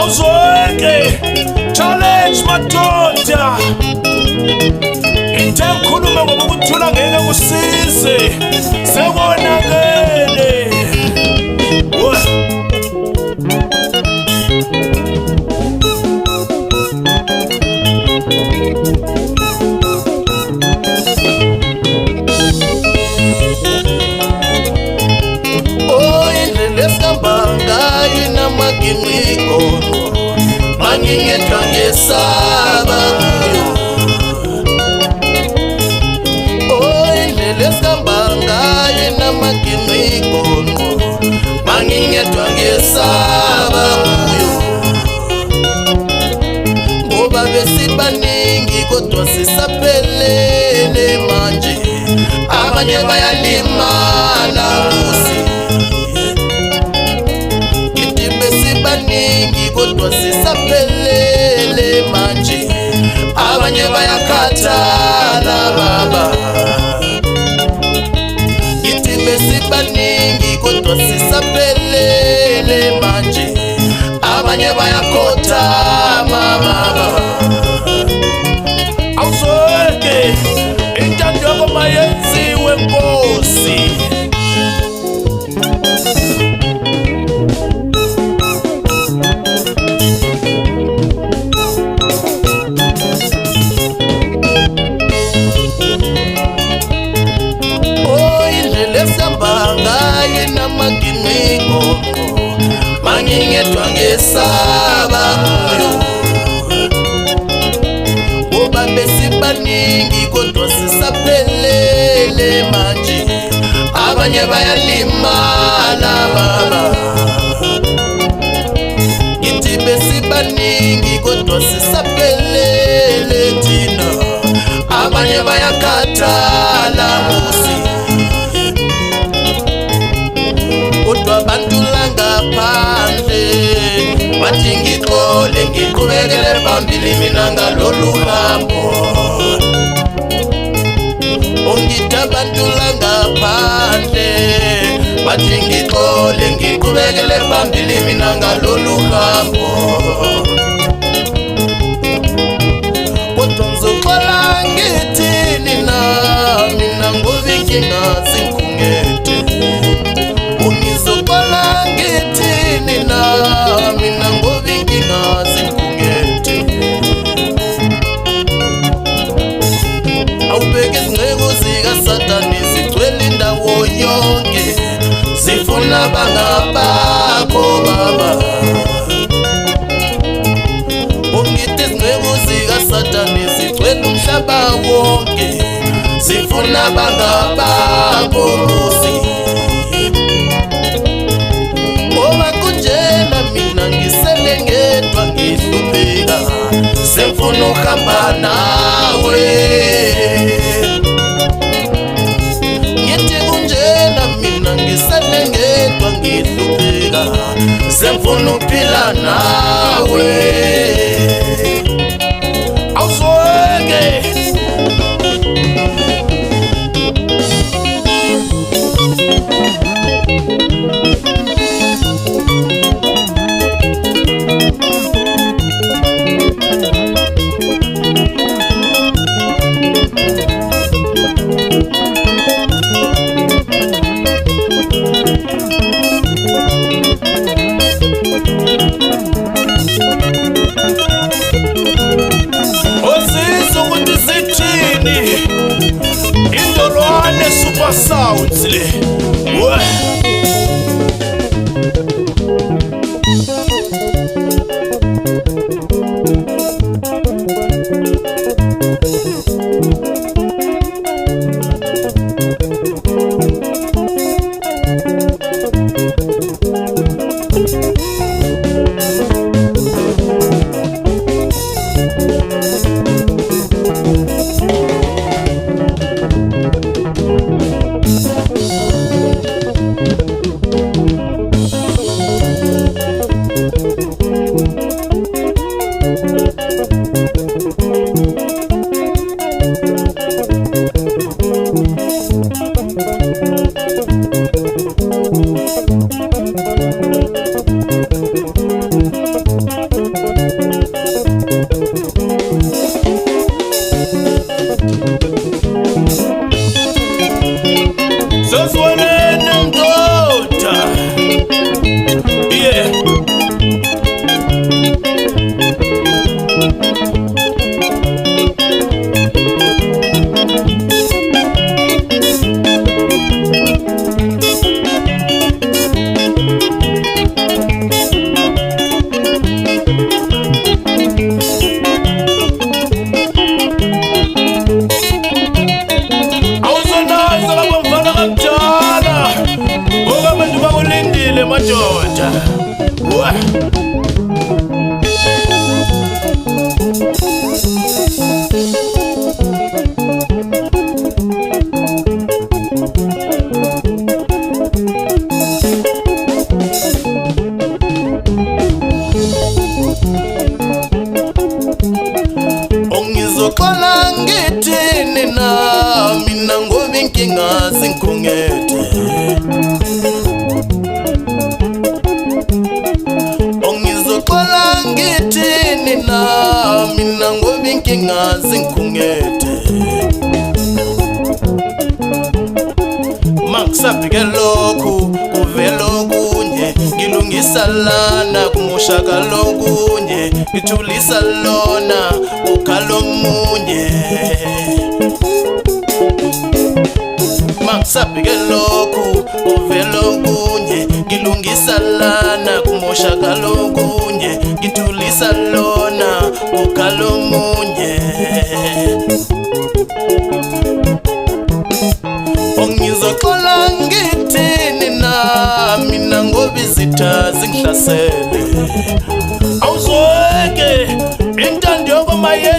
awuzweke challenge madoda ithe ngikhulume ngoba ukuthula ngeke kusize sekonakele Mangingedwa ngesaba indlela esihamba ngayo inamagingqigongqo mangingedwa ngesaba ngoba besibaningi kodwa sisaphelele manje abanye bayalimala baningi kodwa sisaphelele manje abanye bayakhathala baba ithi besibaningi kodwa sisaphelele manje abanye bayakhothama baba awuzweke intando yakho mayenziwe Nkosi mangingedwa ngesaba ngoba besibaningi kodwa sisaphelele manje abanye bayalimala baba ngithi besibaningi kodwa sisaphelele thina abanye bayakhathala musi kodwa abantu langaphandle bathi ngixole ngiqhubekele phambili mina ngalolu hambo ongithi abantu langaphandle bathi ngixole ngiqhubekele phambili mina ngalolu hambo kodwa ngizoxola ngithini na mina ngoba inkinga zingikhungete ungizoxola ngithini na mina ngoba inkinga zingikhungete awubeke izinceku zikaSathane zigcwele indawo yonke zifuna bangabakho baba ungithi izinceku zikaSathane zigcwele umhlaba wonke zifuna bangabakho Nkosi ngedwa ngihlupheka semfuna ukuhamba nawe ngithi kunjena mina ngisale ngedwa ngihlupheka semfuna ukuphila nawe awuzweke indolwane super sounds le Ongizoxola ngithini na mina ngoba inkinga zingikhungethe. Ongizoxola ngithini na mina ngoba inkinga zingikhungethe. Mangisabhike lokhu kuvela okunye, ngilungisa lana kumoshaka lokunye, ngithulisa lona ukhala omunye. Mangisabhike lokhu kuvela okunye, ngilungisa lana kumoshaka lokunye, ngithulisa lona ukhala omunye. Ongizoxola ngithini na mina ngoba izitha zingihlasele. Awuzweke intando yokomaye